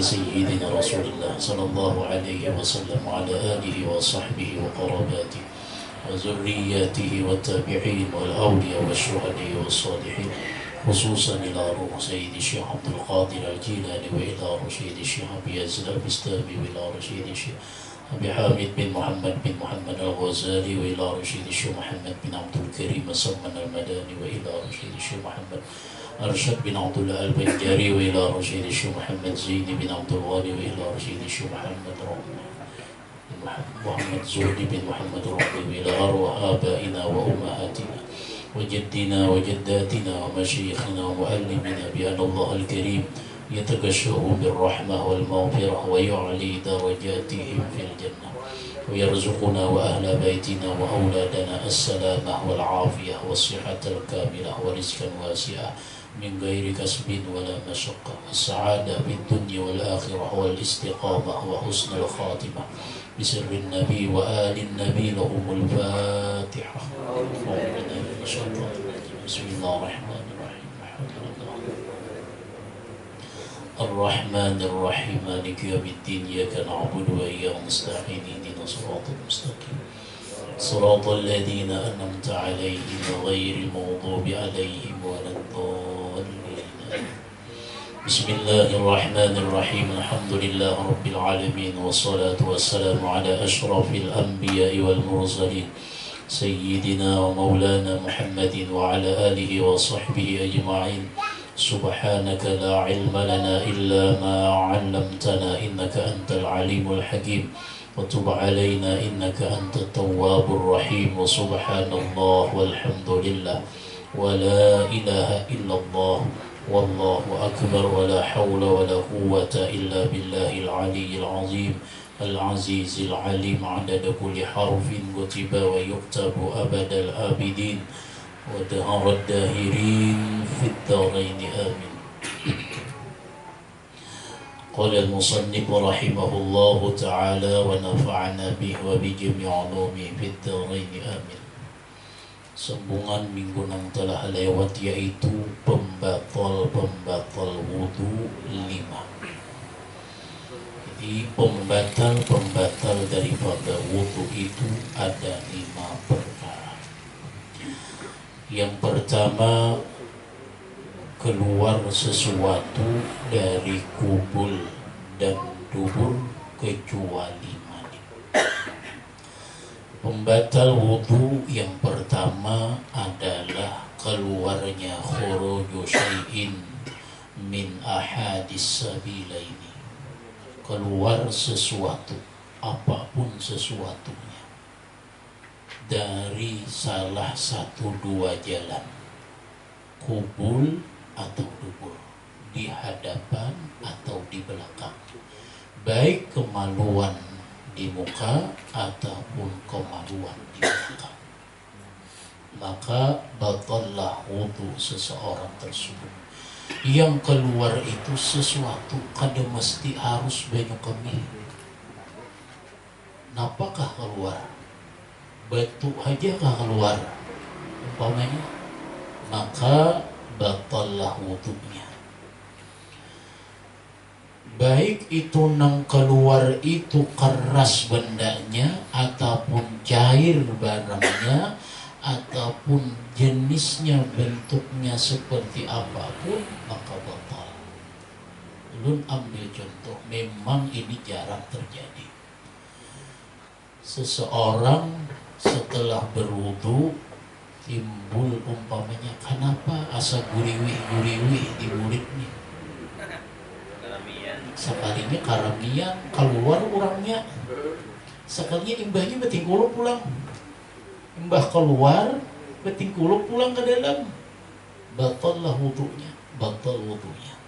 سيدنا رسول الله صلى الله عليه وسلم وعلى آله وصحبه وقراباته وذرياته والتابعين والأولياء والشهداء والصالحين، خصوصا إلى روح سيد الشيخ عبد القادر الجيلاني وإلى روح سيد الشيخ أبي يزيد البستامي وإلى روح سيد الشيخ أبي حامد بن محمد الغزالي وإلى روح سيد الشيخ محمد بن عبد الكريم السمن المداني وإلى روح سيد الشيخ محمد أرشد بن عبد الله البنجاري وإلى روح سيد الشيخ محمد زين بن عبد الوالي وإلى روح سيد الشيخ محمد زهدي بن محمد ربي وإلى أرواح آبائنا وأمهاتنا وجدنا وجداتنا ومشايخنا ومعلمنا بأن الله الكريم يتغشاه بالرحمة والمغفرة ويعلي درجاتهم في الجنة ويرزقنا وأهل بيتنا وأولادنا السلامة والعافية والصحة الكاملة ورزقا واسعا من غير كسب ولا مشقة، السعادة في الدنيا والآخرة والاستقامة وحسن الخاتمة بسر النبي وآل النبي لهم الفاتحة. بسم الله الرحمن الرحيم. الرحمن الرحيم مالك يوم الدين إياك نعبد وإياك نستعين اهدنا الصراط المستقيم صراط الذين أنعمت عليهم غير المغضوب عليهم ولا الضالين. بسم الله الرحمن الرحيم الحمد لله رب العالمين والصلاة والسلام على أشرف الأنبياء والمرسلين سيدنا ومولانا محمد وعلى آله وصحبه أجمعين. سبحانك لا علم لنا إلا ما علمتنا إنك أنت العليم الحكيم وتب علينا إنك أنت التواب الرحيم. وسبحان الله والحمد لله ولا إله إلا الله والله أكبر ولا حول ولا قوة إلا بالله العلي العظيم العزيز العليم عدد كل حرف كتب ويكتب أبد الآبدين ودهر الداهرين في الدارين آمين. قال المصنف رحمه الله تعالى ونفعنا به وبجميع علومه في الدارين آمين. Sambungan minggu yang telah lewat yaitu pembatal wudu 5. Jadi pembatal daripada wudu itu ada 5 perkara. Yang pertama, keluar sesuatu dari kubul dan dubur kecuali mani. Pembatal wudu yang pertama adalah keluarnya khuruju syai'in min ahadis sabilaini. Keluar sesuatu, apapun sesuatunya, dari salah satu 2 jalan, kubul atau dubur, di hadapan atau di belakang, baik kemaluan di muka ataupun kemaluan di belakang, maka batallah wudu seseorang tersebut. Yang keluar itu sesuatu kada mesti harus banyak kemih. Napakah keluar? Batu aja kah keluar umpamanya, maka batallah wudunya. Baik itu nang keluar itu keras bendanya ataupun cair barangnya ataupun jenisnya bentuknya seperti apapun, maka batal. Ulun ambil contoh, memang ini jarang terjadi. Seseorang setelah berwudu timbul umpamanya, kenapa asa guriwih di mulut nih? Sekalinya karamian keluar orangnya, sekalinya imbahnya beting kulup pulang, imbah keluar beting kulup pulang ke dalam, batallah wudunya, batal wudunya.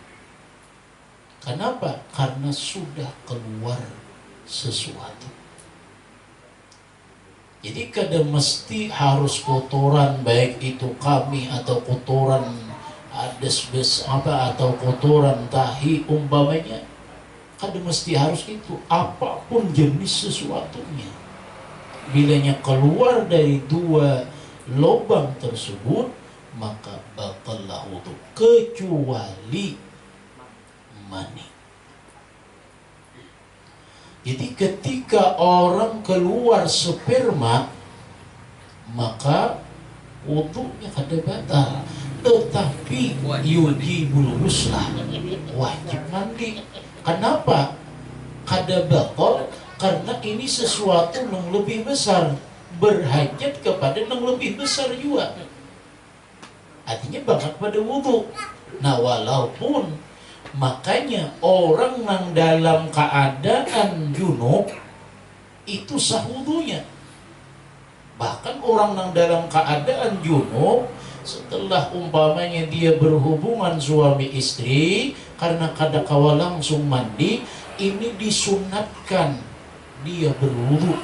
Kenapa? Karena sudah keluar sesuatu. Jadi kada mesti harus kotoran, baik itu kami atau kotoran adesbes apa atau kotoran tahi umpamanya, kada mesti harus itu, apapun jenis sesuatunya. Bilanya keluar dari 2 lubang tersebut, maka batallah wudu, kecuali mani. Jadi ketika orang keluar sperma, maka wudunya kada batal. Tetapi yujibul ghuslah, wajib mandi. Kenapa kada batal? Karena ini sesuatu yang lebih besar, berhajat kepada yang lebih besar juga. Artinya banget pada wudu. Nah, walaupun makanya orang yang dalam keadaan junub itu sah wudunya. Bahkan orang yang dalam keadaan junub, setelah umpamanya dia berhubungan suami istri, karena kada kawa langsung mandi, ini disunatkan dia berwudu.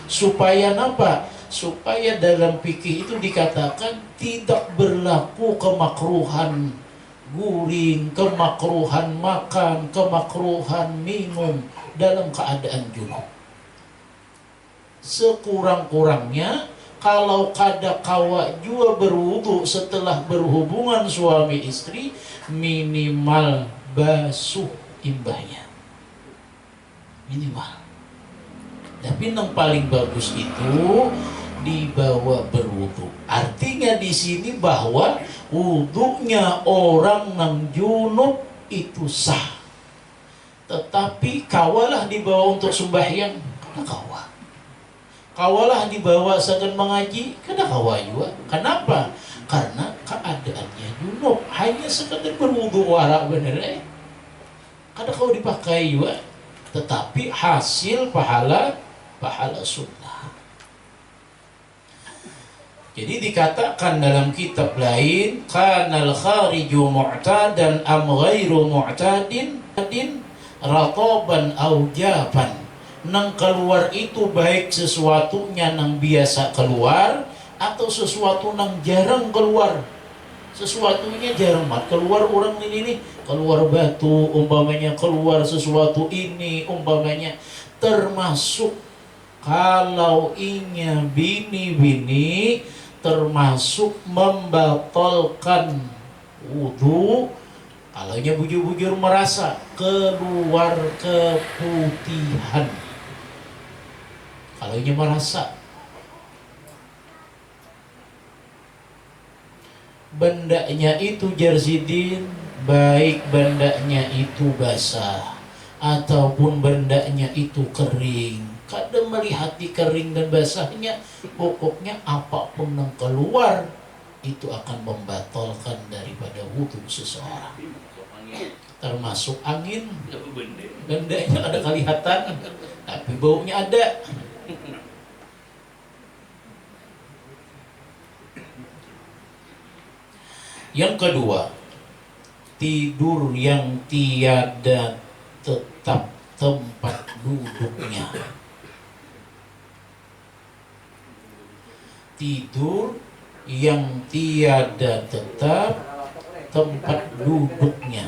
Supaya apa? Supaya dalam fikih itu dikatakan tidak berlaku kemakruhan guring, kemakruhan makan, kemakruhan minum dalam keadaan junub. Sekurang-kurangnya kalau kada kawa jua berwudu setelah berhubungan suami istri, minimal basuh imbahnya, minimal. Tapi yang paling bagus itu dibawa berwudu. Artinya di sini bahwa wudunya orang yang junub itu sah. Tetapi kawalah dibawa untuk sembahyang, kada kawa. Kawalah dibawa saat mengaji, kada kawa juga. Kenapa? Karena keadaannya junub, hanya sekedar berwudu warak bener kada kawa dipakai juga. Tetapi hasil pahala sunnah. Jadi dikatakan dalam kitab lain, kanal khariju mu'tadan am ghairu mu'tadin rataban au jaban. Nang keluar itu baik sesuatunya nang biasa keluar atau sesuatu nang jarang keluar. Sesuatunya jarang banget keluar, orang ini keluar batu umpamanya, keluar sesuatu ini umpamanya, termasuk kalau inya bini-bini, termasuk membatalkan wudu. Kalau inya bujur-bujur merasa keluar keputihan, kalau inya merasa bendanya itu jarzidin, baik bendanya itu basah ataupun bendanya itu kering, kada melihat di kering dan basahnya, pokoknya apapun yang keluar itu akan membatalkan daripada wudu seseorang. Termasuk angin, bendanya ada kelihatan tapi baunya ada. Yang kedua, tidur yang tiada tetap tempat duduknya. Tidur yang tiada tetap tempat duduknya.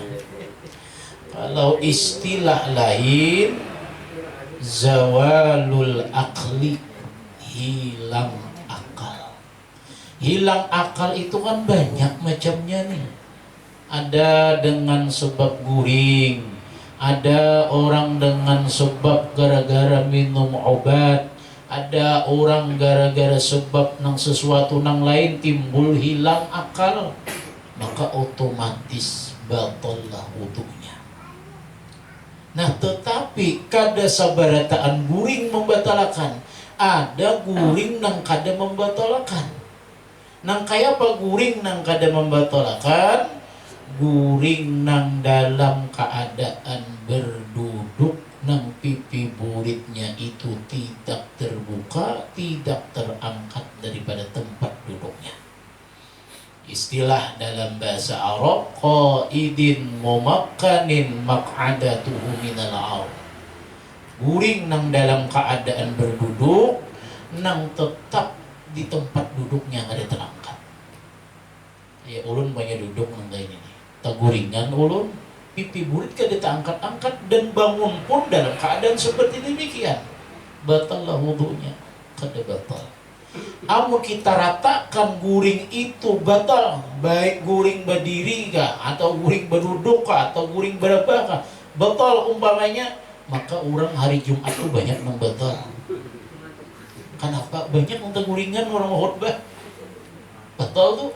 Kalau istilah lain, zawalul akli, hilang akal. Hilang akal itu kan banyak macamnya nih. Ada dengan sebab guring, ada orang dengan sebab gara-gara minum obat, ada orang gara-gara sebab nang sesuatu nang lain timbul hilang akal, maka otomatis batallah wudunya. Nah, tetapi kada sabarataan guring membatalkan, ada guring nang kada membatalkan. Nang kaya apa guring nang kada membatalkan? Guring nang dalam keadaan berduduk, nang pipi buritnya itu tidak terbuka, tidak terangkat daripada tempat duduknya. Istilah dalam bahasa Arab, qaidin mumakkanin maq'adatuhu minal ard. Guring nang dalam keadaan berduduk, nang tetap di tempat duduknya ada terangkat. Ya ulun banyak duduk nang kayak ini. Taguringan ulun, pipi burit kada terangkat-angkat dan bangun pun dalam keadaan seperti demikian. Batallah wudunya, kada batal. Amun kita ratakan guring itu batal, baik guring berdiri kah, atau guring berduduk kah, atau guring berapa kah, batal umpamanya maka orang hari Jumat tuh banyak membatal. Kenapa? Banyak untuk nguringan orang khutbah batal tuh.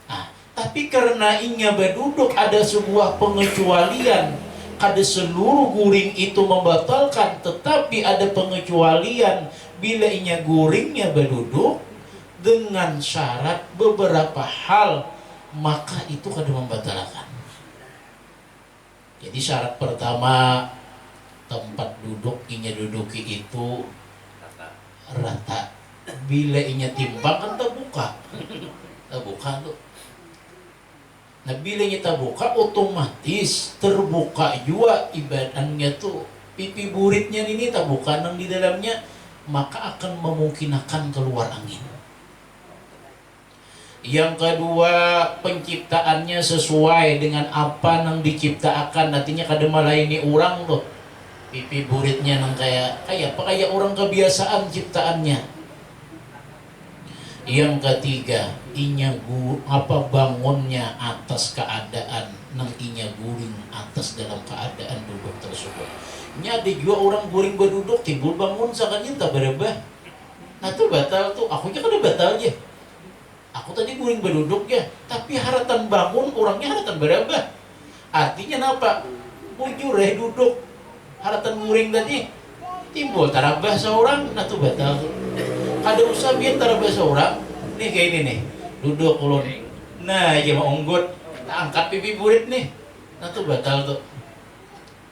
Nah, tapi karena inya berduduk ada sebuah pengecualian, kada seluruh guring itu membatalkan, tetapi ada pengecualian bila inya guringnya berduduk dengan syarat beberapa hal, maka itu kada membatalkan. Jadi syarat pertama, tempat duduk inya duduki itu rata. Bila inya timpang kan terbuka tuh. Nah bila inya terbuka, otomatis terbuka juga ibadatnya tuh pipi buritnya ini terbuka nang di dalamnya, maka akan memungkinkan keluar angin. Yang kedua, penciptaannya sesuai dengan apa nang diciptakan, nantinya kada malayani orang tuh pipi buritnya nang kayak orang kebiasaan ciptaannya. Yang ketiga, inya bangunnya atas keadaan nang inya guring atas dalam keadaan duduk tersebut. Nya ada juga orang guring berduduk timbul bangun sakanya tak berubah. Nah tuh batal tuh, akunya kan batal aja. Aku tadi guring berduduk ya, tapi haratan bangun orangnya haratan berubah. Artinya apa? Bujur duduk, haratan guring tadi timbul tarabah seorang, nah tuh batal tuh. Kada usah biar tarabah seorang. Nih kayak ini nih, duduk ulun. Nah, ya mau unggut, angkat pipi burit nih. Nah tuh batal tuh.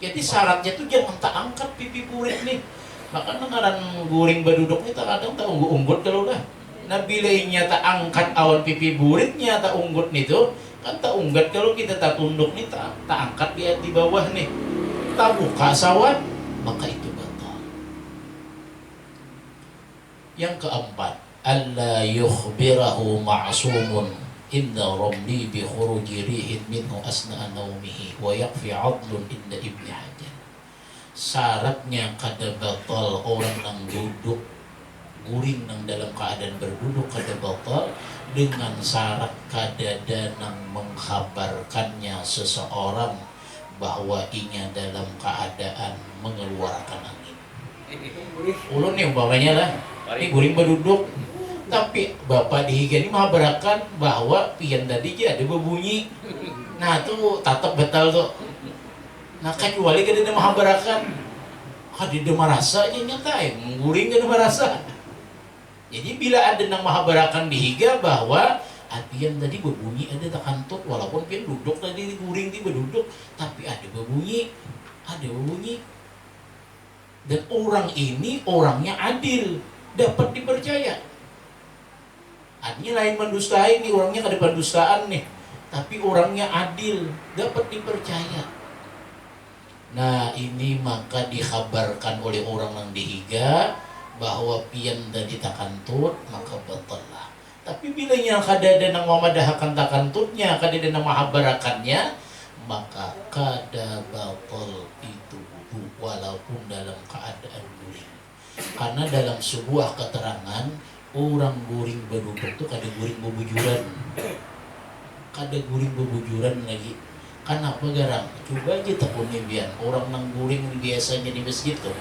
Jadi syaratnya tuh jangan tak angkat pipi burit nih. Maka ngaran guring berduduk nih tak kadang tak unggut kalau dah. Nah bila inya tak angkat awan pipi buritnya tak unggut nih tuh, kan tak unggat kalau kita tak tunduk nih, tak angkat dia di bawah nih. Tak buka sawan, maka itu batal. Yang keempat, alla yukhbirahu ma'sumun inda ramli bi khuruji rihin minhu asna'a naumihi wa yakfi 'adlun inda Ibnu Hajar. Syaratnya kada batal orang nang duduk guring nang dalam keadaan berduduk kada batal dengan syarat kada nang mengkhabarkannya seseorang bahwa inya dalam keadaan mengeluarkan angin. Ulun nih umpamanya lah, ini guring berduduk, tapi bapak dihiga ini menghabarkan bahwa pian tadi aja ada berbunyi. Nah tuh tatap batal tuh. Nah kecuali kada menghabarkan, kada merasa aja nyata guring kada merasa. Jadi bila ada nang menghabarkan dihiga bahwa pian tadi berbunyi ada tak kantut, walaupun pian duduk tadi guring di berduduk, tapi ada berbunyi. Dan orang ini orangnya adil, dapat dipercaya. Artinya lain mendustai nih, orangnya kada pendustaan nih, tapi orangnya adil, dapat dipercaya. Nah ini maka dikhabarkan oleh orang yang dihiga bahwa pian tadi tak kantut, maka batal lah. Tapi bila yang kada ada nang memadahakan tak kantutnya, kada ada nang mahabarakannya, maka kada batal itu walaupun dalam keadaan guring. Karena dalam sebuah keterangan, orang guring berduduk itu kada guring bebujuran. Kada guring bebujuran lagi. Kenapa garang? Coba aja takuni biar orang nang guring biasanya di masjid tuh,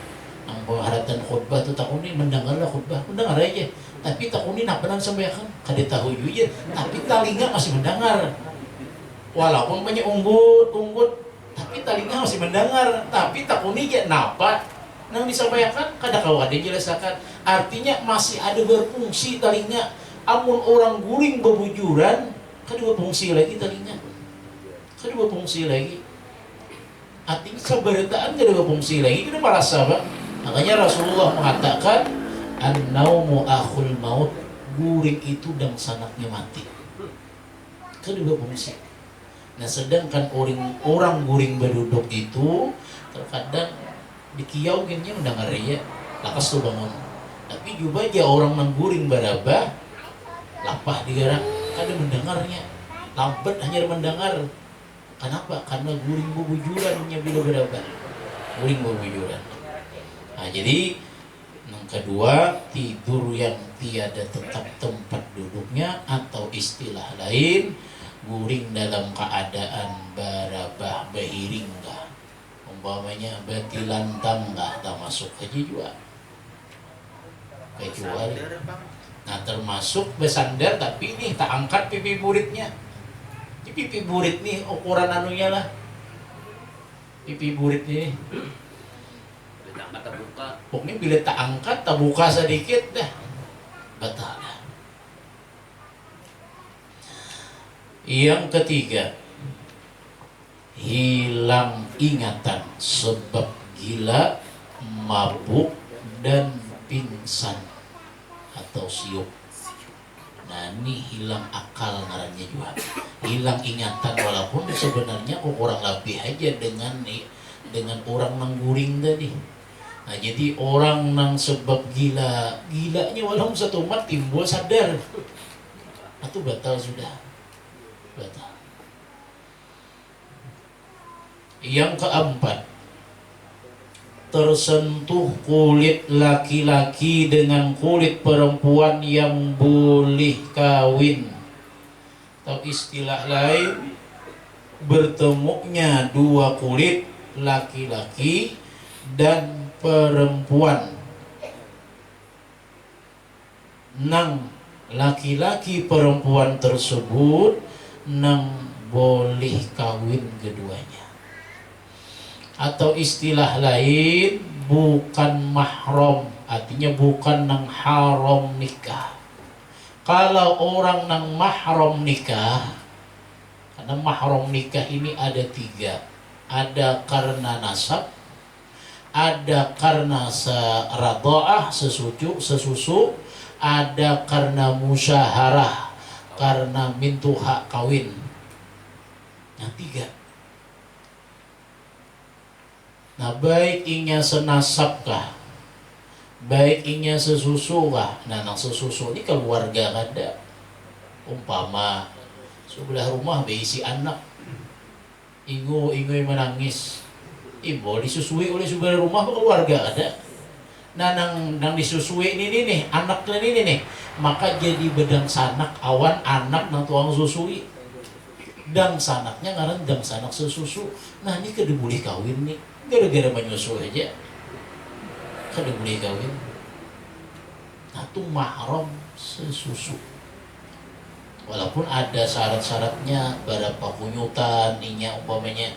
nang pengharatan khutbah tuh takuni mendengarlah khutbah, mendengar aja. Tapi takuni nak penang sampaikan, kada tahu juga. Tapi telinga masih mendengar. Walaupun banyak unggut, tapi telinga masih mendengar. Tapi takuni aja napa nang disampaikan kada kau ada jelaskan. Artinya masih ada berfungsi telinga. Amun orang guring bebujuran, kada berfungsi lagi telinga. Kada berfungsi lagi. Artinya seberitaan kada berfungsi lagi, kada merasa apa? Makanya Rasulullah mengatakan an-naumu akhul maut, guring itu dan sanaknya mati. Kada berfungsi. Nah sedangkan orang guring berduduk itu terkadang dikiau gini mendengar ya, lakas tuh bangun. Tapi juga aja orang mengguring berabah, lapah digerak, kada mendengarnya, lambat hanya mendengar. Kenapa? Karena guring bebujurannya bila berabah, guring bebujuran. Nah jadi yang kedua, tidur yang tiada tetap tempat duduknya, atau istilah lain guring dalam keadaan barabah behiringga. umpamanya batilan tangga tak masuk aja juga kecuali. Nah termasuk bersandar, tapi ini tak angkat pipi buritnya. Di pipi burit nih ukuran anunya lah, pipi burit nih pokoknya bila tak angkat tak buka sedikit dah batal. Yang ketiga, hilang ingatan sebab gila, mabuk, dan pingsan atau siup. Nah ini hilang akal ngarannya juga, hilang ingatan, walaupun sebenarnya kurang lebih aja dengan orang nang guring tadi. Nah jadi orang nang sebab gilanya walaupun satu umat timbul sadar, itu batal sudah, batal. Yang keempat, tersentuh kulit laki-laki dengan kulit perempuan yang boleh kawin, atau istilah lain bertemunya dua kulit laki-laki dan perempuan nang laki-laki perempuan tersebut nang boleh kawin keduanya, atau istilah lain bukan mahram, artinya bukan nang haram nikah. Kalau orang nang mahram nikah, karena mahram nikah ini ada tiga, ada karena nasab, ada karena radha'ah sesusu, ada karena musyaharah, karena mintu hak kawin. Yang tiga. Nah baik inya senasab kah, baik inya sesusu kah. Nah nang sesusu ini keluarga kada, umpama sebelah rumah berisi anak, ingu yang menangis, ibu disusui oleh sebelah rumah keluarga ada. Nah nang disusui ini nih anaknya ini nih, maka jadi bedang sanak awan anak nang tuang susui, dang sanaknya ngaran dang sanak sesusu. Nah ini kada boleh kawin nih, gara-gara menyusu aja kada boleh kawin. Nah itu mahram sesusu, walaupun ada syarat-syaratnya, berapa kunyutan inya umpamanya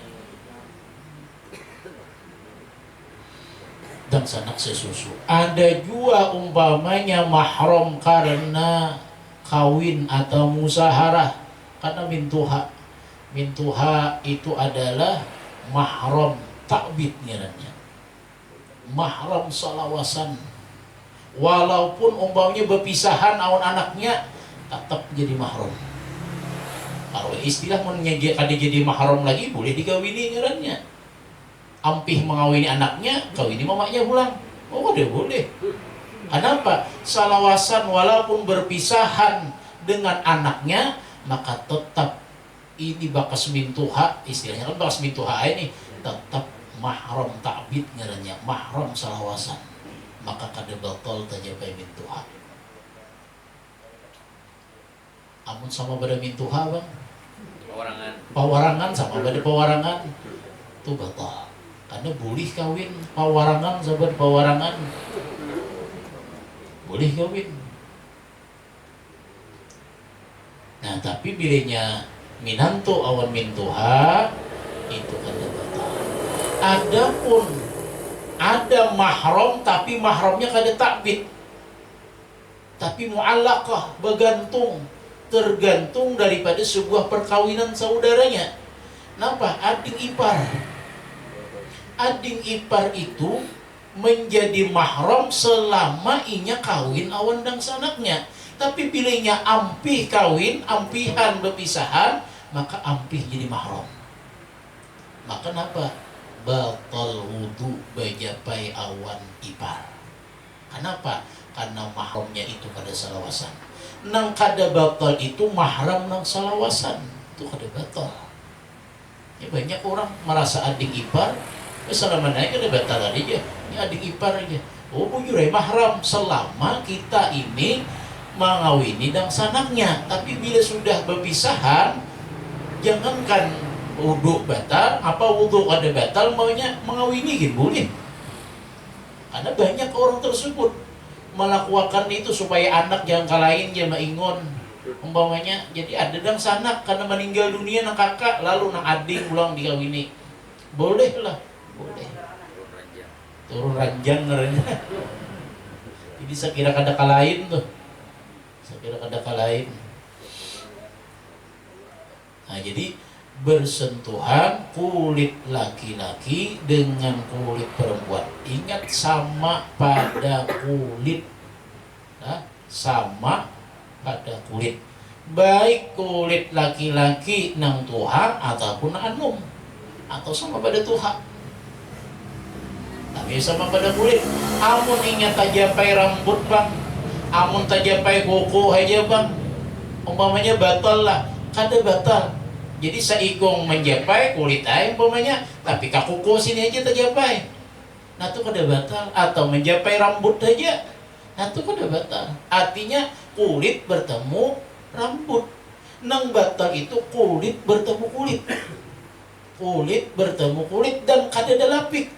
dan sanak sesusu. Ada juga umpamanya mahram karena kawin atau musaharah, karena mintuha. Mintuha itu adalah mahram takbid ngarannya, mahram salawasan. Walaupun umpamanya berpisahan awan anaknya, tetap jadi mahram. Kalau istilah ada jadi mahram lagi boleh dikawini ngarannya. Ampih mengawini anaknya, kawini mamanya pulang. Oh udah boleh. Kenapa? Salawasan walaupun berpisahan dengan anaknya, maka tetap ini bakas mintuha, istilahnya kan bakas mintuha ini tetap mahram ta'bid ngarannya, mahram salawasan. Maka kada batal tajabai mintuha. Amun sama pada mintuha bang, pawarangan sama pada pawarangan itu batal. Karena boleh kawin pawarangan sahabat pawarangan, boleh kawin. Nah tapi bilanya minanto awan mintuha itu kada batal. Adapun ada mahram tapi mahramnya kada takbid, tapi mu'allaqah, bergantung, tergantung daripada sebuah perkawinan saudaranya. Kenapa? Adik ipar itu menjadi mahram selama inya kawin awan dang sanaknya. Tapi pilihnya ampih kawin, ampihan berpisahan, maka ampih jadi mahram. Maka kenapa? Batal wudu bajapai awan ipar. Kenapa? Karena mahramnya itu kada salawasan. Nang kada batal itu mahram nang salawasan, itu kada batal. Ya, banyak orang merasa adik ipar selama naik kada batal aja, ini adik ipar aja. Oh bujurai mahram selama kita ini mengawini dan sanaknya. Tapi bila sudah berpisahan, jangankan Wudhu batal, apa wudhu kada batal maunya mengawini gitu boleh. Karena banyak orang tersebut melakukan itu supaya anak yang kalahin dia maingon umpamanya. Jadi ada dang sanak karena meninggal dunia nang kakak lalu nang adik ulang dikawini. Boleh lah, boleh. Turun ranjang ngeranya. Jadi saya kira kada kalahin tuh. Saya kira kada kalahin. Nah, jadi bersentuhan kulit laki-laki dengan kulit perempuan. Ingat sama pada kulit. Nah, sama pada kulit. Baik kulit laki-laki nang tuha ataupun anum atau sama pada tuha. Tapi sama pada kulit. Amun ingat tajapai rambut bang, amun tajapai kuku aja bang, umpamanya batal lah, kada batal. Jadi saikong menjapai kulit aja umpamanya, tapi kakuku sini aja terjapai. Nah itu kada batal. Atau menjapai rambut aja, nah itu kada batal. Artinya kulit bertemu rambut. Nang batal itu kulit bertemu kulit. Kulit bertemu kulit dan kada ada lapik.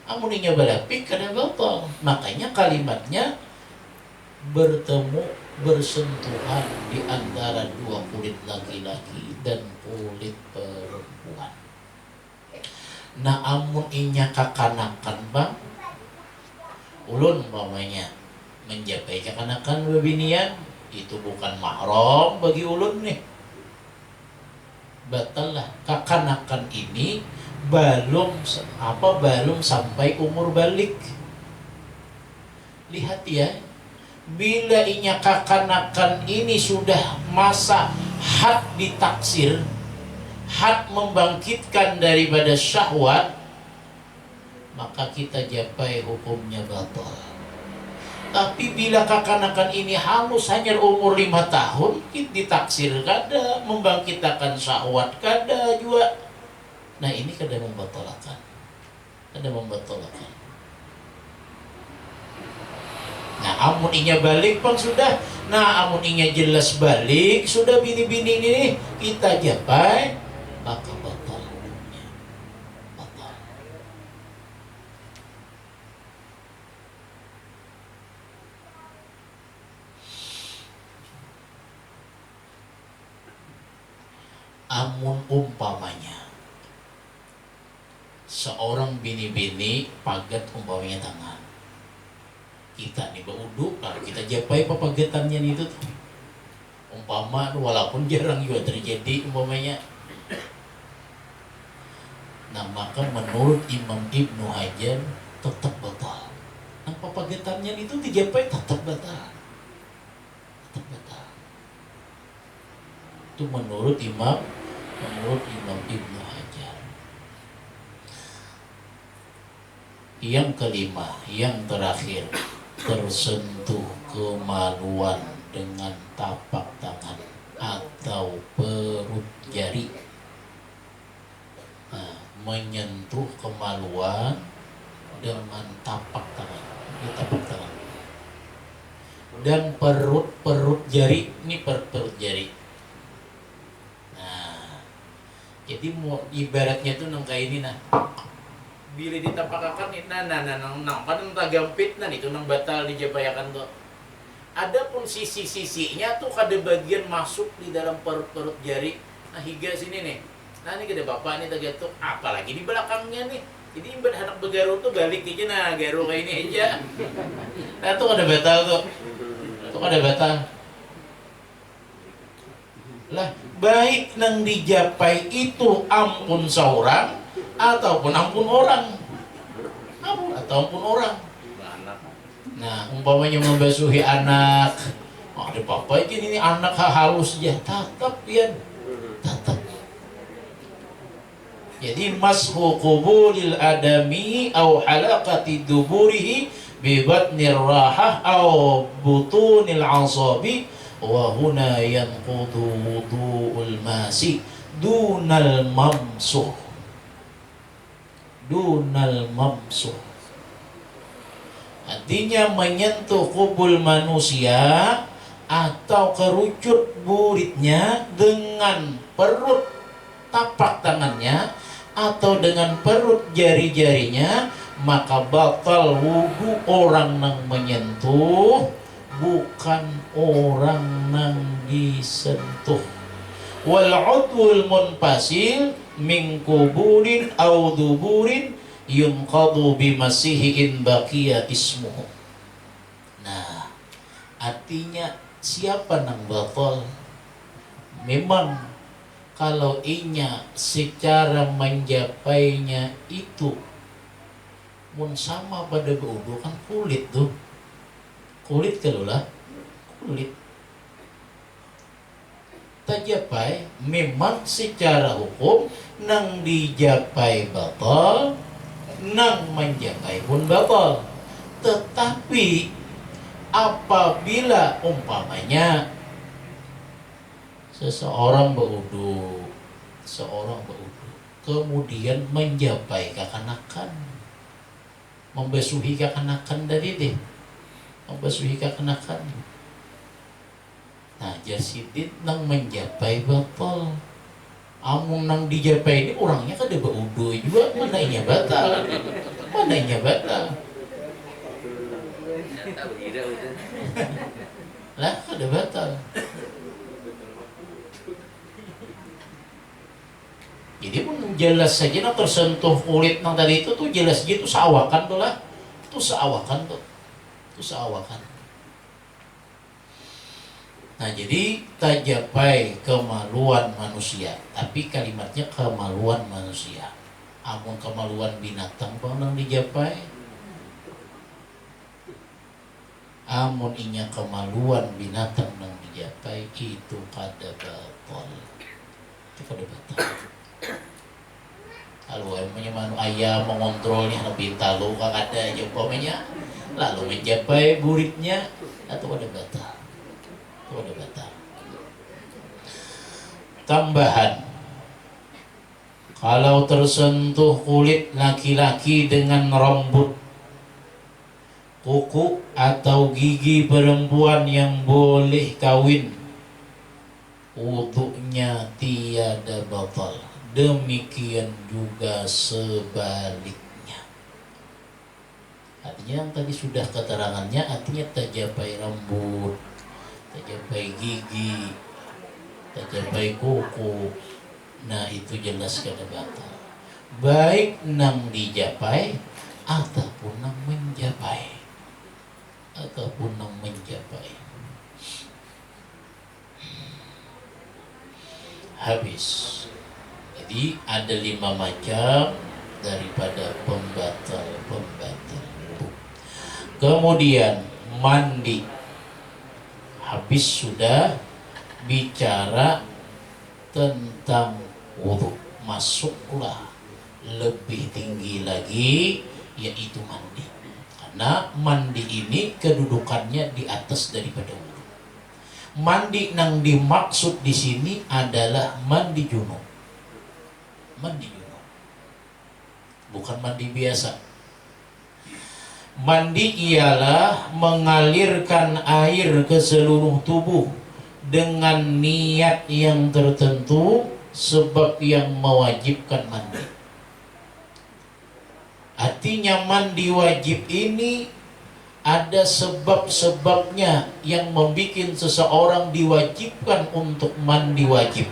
Amuninya balapik kada batal. Makanya kalimatnya bertemu, bersentuhan di antara dua kulit laki-laki dan kulit perempuan. Nah amun inya kakanakan bang, ulun umpamanya menjapai kakanakan bebinian, itu bukan mahram bagi ulun nih, batal lah. Kakanakan ini belum sampai umur balik. Lihat ya, bila inya kakanakan ini sudah masa had ditaksir, had membangkitkan daripada syahwat, maka kita japai hukumnya batal. Tapi bila kakanakan ini halus hanya umur 5 tahun, kita ditaksir kada membangkitkan syahwat kada juga. Nah ini kada membatalkan, kada membatalkan. Nah amun inya balik bang sudah. Nah amun inya jelas balik sudah bini-bini ini kita japai, maka batal. Batal. Amun umpamanya seorang bini-bini pagat umpamanya tangan, kita nih berwudu, kalau kita japai papagatannya itu tuh, umpama walaupun jarang juga terjadi umpamanya. Nah maka menurut Imam Ibnu Hajar tetap batal. Nah papagatannya itu dijapai tetap batal, tetap batal. Itu menurut Imam Ibnu Hajar. Yang kelima, yang terakhir, tersentuh kemaluan dengan tapak tangan atau perut jari. Nah, menyentuh kemaluan dengan tapak tangan, ini tapak tangan. Dan perut jari, ini perut jari. Nah, jadi mau ibaratnya tuh nang kayak ini nah. Bila ditapakakan nang kan tagampit nah itu nang batal dijabayakan tuh. Adapun sisi-sisinya tuh kada bagian masuk di dalam perut jari. Nah higa sini nih. Nah ini kada bapak nih tagatuk, apalagi di belakangnya nih. Jadi anak begaru tuh balik aja nah garu kayak ini aja. Nah tuh kada batal tuh. Tuh kada batal. Lah baik nang dijapai itu ampun seorang ataupun ampun orang, ataupun orang. Nah umpamanya membasuhi anak, ada papa ini anak halus ya, tatap ya, tatap. Jadi mashu qubulil adami au halaqati duburihi bi batnir rahah au butunil asabi wa huna yanqudu wudu'ul masi dunal mamsuh. Dunal mamsuh, artinya menyentuh kubul manusia atau kerucut buritnya dengan perut tapak tangannya atau dengan perut jari-jarinya, maka batal wudu orang nang menyentuh, bukan orang nang disentuh. Wal udwul munfasil min kuburin aw duburin yunqadu bimasihi in baqiya ismuhu. Nah, artinya siapa nang batal? Memang kalau inya secara menjapainya itu mun sama pada wudu kan kulit tuh. Kulit kalau lah kulit tajapai memang secara hukum nang dijapai batal, nang menjapai pun batal. Tetapi apabila umpamanya seorang berwudu, kemudian menjapai kekanakan, membasuhi kekanakan dari deh, membasuhi kekanakan. Nah, jasidit nang menjapai batal. Amun nang dijapai ini orangnya kada berwudu juga, mana inya batal? Mana inya batal? Lah, kada batal. Jadi pun jelas saja nang tersentuh kulit nang tadi itu tuh jelas gitu seawakan tuh lah. Itu seawakan tuh. Itu seawakan. Nah, jadi tajapai kemaluan manusia, tapi kalimatnya kemaluan manusia. Amun kemaluan binatang bang nang dijapai. Amun inya kemaluan binatang nang dijapai itu kada batal. Itu kada batal. Kalau emangnya manu ayam mengontrolnya lebih talu kada aja umpamanya, lalu menjapai buritnya atau kada batal. Udah batal. Tambahan, kalau tersentuh kulit laki-laki dengan rambut, kuku atau gigi perempuan yang boleh kawin, wudunya tiada batal. Demikian juga sebaliknya. Artinya yang tadi sudah keterangannya, artinya tajapai rambut, tajapai gigi, tajapai kuku, nah itu jelas kada batal. Baik nang dijapai ataupun nang menjapai, habis. Jadi ada 5 macam daripada pembatal. Kemudian mandi. Habis sudah bicara tentang wudu, masuklah lebih tinggi lagi, yaitu mandi. Karena mandi ini kedudukannya di atas daripada wudu. Mandi nang dimaksud di sini adalah mandi junub. Mandi junub, bukan mandi biasa. Mandi ialah mengalirkan air ke seluruh tubuh dengan niat yang tertentu, sebab yang mewajibkan mandi. Artinya mandi wajib ini ada sebab-sebabnya yang membuat seseorang diwajibkan untuk mandi wajib.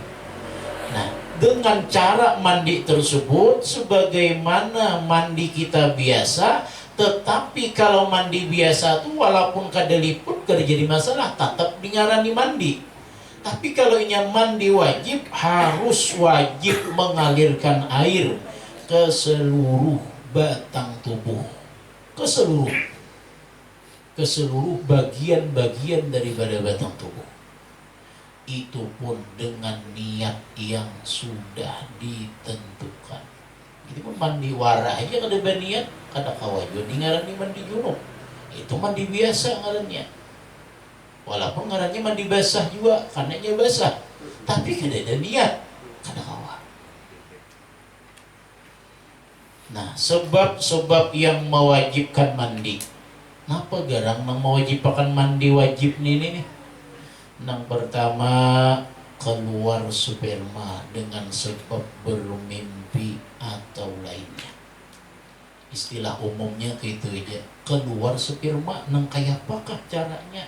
Nah, dengan cara mandi tersebut sebagaimana mandi kita biasa, tetapi kalau mandi biasa tuh walaupun kada liput kada jadi masalah, tetap dingarani mandi. Tapi kalau inya mandi wajib, harus wajib mengalirkan air ke seluruh batang tubuh, ke seluruh bagian-bagian daripada batang tubuh. Itu pun dengan niat yang sudah ditentukan. Jadi pun mandi wara aja kada berniat, kada kawajo ngarannya mandi junub. Itu mandi biasa ngarannya. Walaupun ngarannya mandi basah juga, karenanya basah. Tapi kada ada niat, kada kawa. Nah, sebab-sebab yang mewajibkan mandi. Napa garang nang mewajibkan mandi wajib nih? Nang pertama, keluar sperma dengan sebab bermimpi atau lainnya. Istilah umumnya gitu aja, keluar sperma nang kayak apakah caranya?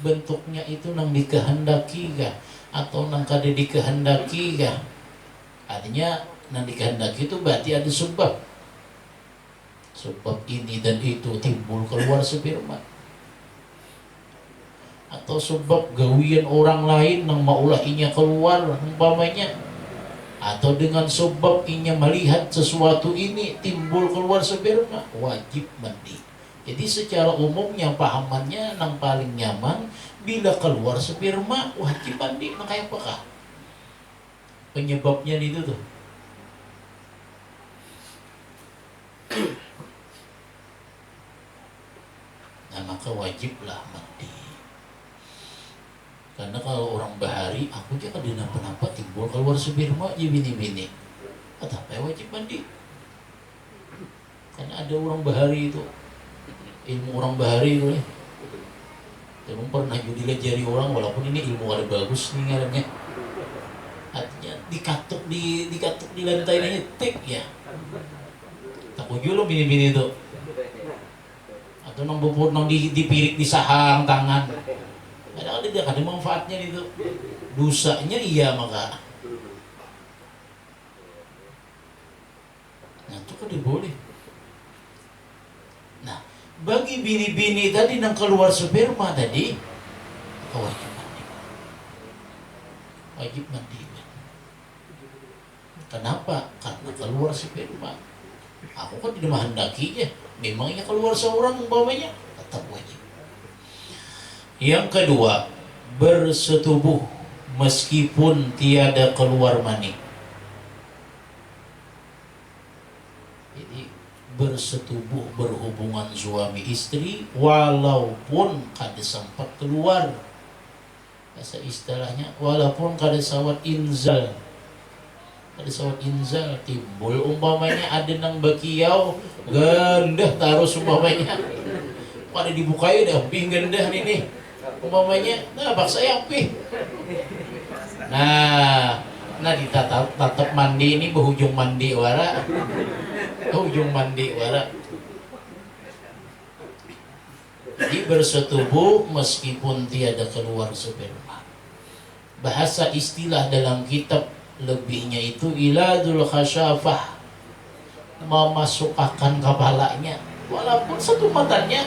Bentuknya itu nang dikehendaki kah atau nang kada dikehendaki kah? Artinya nang dikehendaki itu berarti ada sebab ini dan itu timbul keluar sperma, atau sebab gawian orang lain nang maulah inya keluar umpamanya, atau dengan sebab inya melihat sesuatu ini timbul keluar sperma, wajib mandi. Jadi secara umumnya pahamannya nang paling nyaman bila keluar sperma wajib mandi. Nang kayak apakah penyebabnya itu tuh? Nah maka wajiblah mandi. Karena kalau orang bahari, aku aja kada kenapa timbul keluar sperma aja bini-bini, apa wajib mandi? Karena ada orang bahari itu, ilmu orang bahari itu ya. Belum pernah judi orang, walaupun ini ilmu ada bagus nih ngarannya. Artinya dikatuk di lantai ini tik ya. Takut juga bini-bini itu. Atau nang bubur nang dipirik di sahang tangan. Ada dia ada manfaatnya itu. Dosanya iya maka. Nah itu kan boleh. Nah bagi bini-bini tadi nang keluar sperma tadi, wajib mandi. Wajib mandi. Kenapa? Karena keluar sperma. Aku kan tidak menghendakinya. Memangnya keluar seorang umpamanya tetap wajib. Yang kedua, bersetubuh meskipun tiada keluar mani. Jadi bersetubuh, berhubungan suami istri walaupun kada sempat keluar. Bahasa istilahnya walaupun kada sawat inzal. Kada sawat inzal timbul umpamanya ada nang bakiau gendah taruh umpamanya. Pada dibukai dah ampih gendah nih. Umpamanya, nah baksa api. Nah ditatap mandi ini berujung mandi wara. Berujung mandi wara. Jadi bersetubuh meskipun tiada keluar sperma. Bahasa istilah dalam kitab lebihnya itu iladul khasyafah, memasukkan kepalanya walaupun satu matanya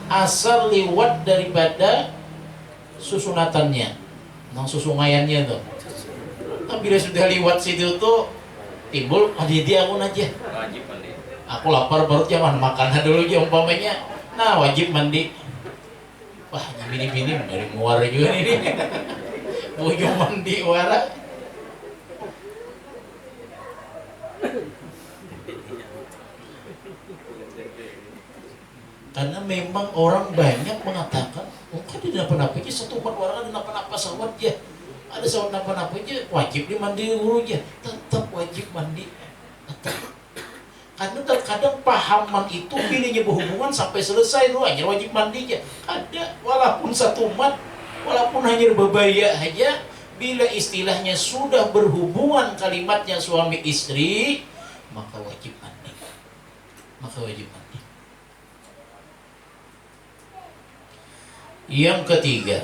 asal liwat daripada susunatannya, nang susungayannya tuh. Nah, bila sudah liwat situ tuh timbul dia aku aja. Aku lapar baru jangan makan dulu aja umpamanya. Nah wajib mandi. Wah bini-bini dari muara juga ini. Ujung mandi wara. Karena memang orang banyak mengatakan, mungkin tidak apa-apa aja satu umat orang ada apa-apa sawat ya, ada sawat apa-apa aja wajib dimandi dulu aja, tetap wajib mandi. Tetap. Karena terkadang pahaman itu pilihnya berhubungan sampai selesai lu hanya wajib mandi aja. Ada walaupun satu umat, walaupun hanya berbahaya aja, bila istilahnya sudah berhubungan kalimatnya suami istri, maka wajib mandi. Maka wajib mandi. Yang ketiga,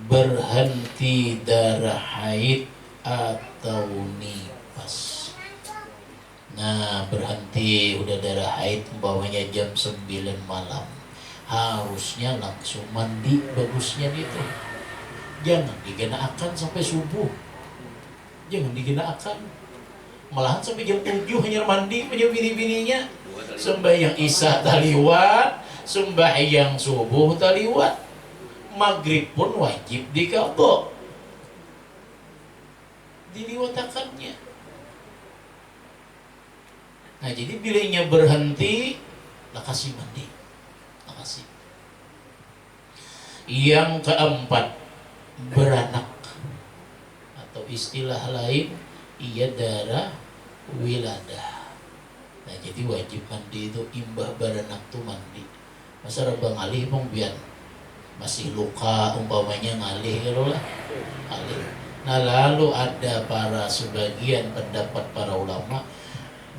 berhenti darah haid atau nifas. Nah berhenti udah darah haid umpamanya jam 9 malam, harusnya langsung mandi bagusnya itu. Jangan digenakkan sampai subuh. Jangan digenakkan. Malahan sampai jam 7 hanya mandi punya bini-bininya. Sembahyang isya taliwat, sembahyang subuh taliwat, maghrib pun wajib dikabok. Diliwatakannya. Nah jadi bilanya berhenti, lah kasih mandi. Lah kasih. Yang keempat, beranak atau istilah lain ia darah wiladah. Nah jadi wajib mandi itu imbah beranak tuh mandi. Masa Bang Ali pun biar masih luka umpamanya ngalih kalau lah ngalih. Nah lalu ada para sebagian pendapat para ulama,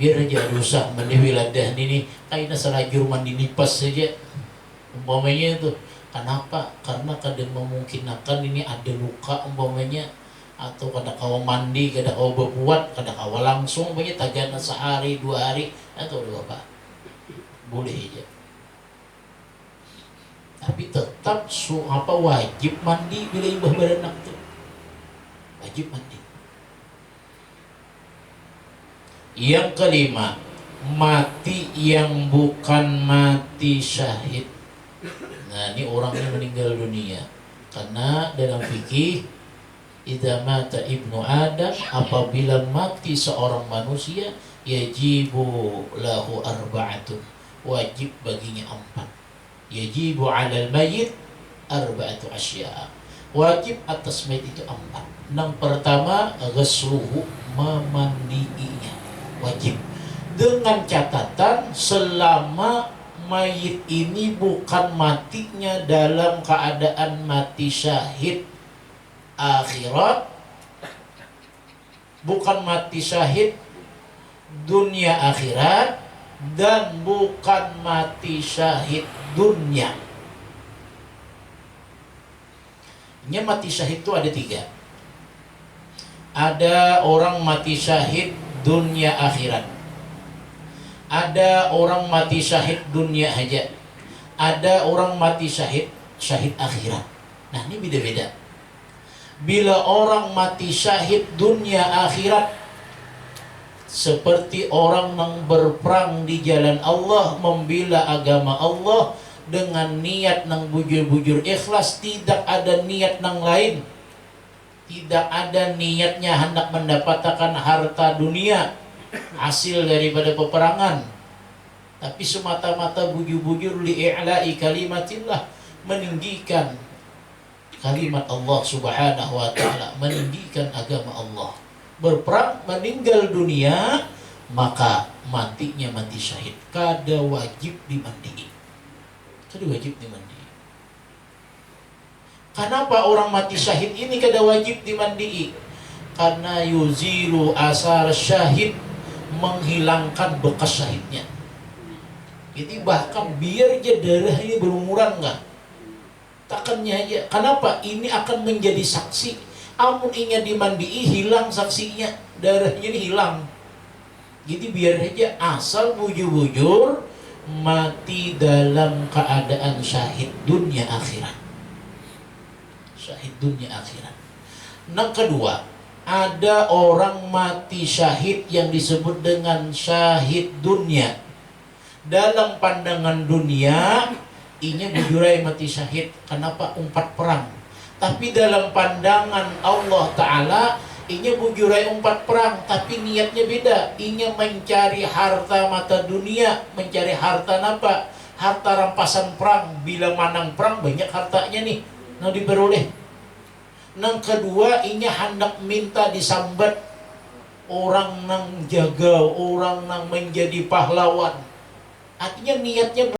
biar aja rusak mendiwiladah ini kaina selajur mandi nipas saja umpamanya itu. Kenapa? Karena kadang memungkinkan ini ada luka umpamanya, atau kada kawa mandi, kada kawa berbuat, kada kawa langsung umpamanya tajana sehari 2 hari atau apa, boleh aja. Tapi tetap wajib mandi bila imbah beranak tuh, wajib mandi. Yang kelima, mati yang bukan mati syahid. Nah ini orangnya meninggal dunia, karena dalam fikih idza mata ibnu Adam, apabila mati seorang manusia, yajibu lahu arba'atun, wajib baginya 4. Yajibu 'alal mayyit arba'atu asya', wajib atas mayit itu 4. Yang pertama, ghusluhu, memandiinya, wajib. Dengan catatan selama mayit ini bukan matinya dalam keadaan mati syahid akhirat, bukan mati syahid dunia akhirat, dan bukan mati syahid dunia. Ini mati syahid itu ada 3. Ada orang mati syahid dunia akhirat, ada orang mati syahid dunia aja, ada orang mati syahid akhirat. Nah ini beda-beda. Bila orang mati syahid dunia akhirat, seperti orang yang berperang di jalan Allah, membela agama Allah dengan niat nang bujur-bujur ikhlas, tidak ada niat nang lain, tidak ada niatnya hendak mendapatkan harta dunia hasil daripada peperangan, tapi semata-mata bujur-bujur li'i'la'i kalimatillah, meninggikan kalimat Allah subhanahu wa ta'ala, meninggikan agama Allah, berperang meninggal dunia, maka matinya mati syahid, kada wajib dimandi, kada wajib dimandi. Kenapa orang mati syahid ini kada wajib dimandi? Karena yuzilu asar syahid, menghilangkan bekas syahidnya. Jadi bahkan biar aja darahnya berumuran enggak, takannya aja. Kenapa? Ini akan menjadi saksi. Amun ingin dimandii, hilang saksinya, darahnya ini hilang. Jadi biar aja, asal bujur-bujur mati dalam keadaan syahid dunia akhirat, syahid dunia akhirat. Yang kedua, ada orang mati syahid yang disebut dengan syahid dunia. Dalam pandangan dunia, inya bujurai mati syahid. Kenapa? 4 perang. Tapi dalam pandangan Allah Ta'ala, inya bujurai 4 perang, tapi niatnya beda. Inya mencari harta mata dunia. Mencari harta apa? Harta rampasan perang. Bila manang perang, banyak hartanya nih, nah diperoleh. Yang kedua, inya hendak minta disambat orang nang jaga, orang nang menjadi pahlawan. Artinya niatnya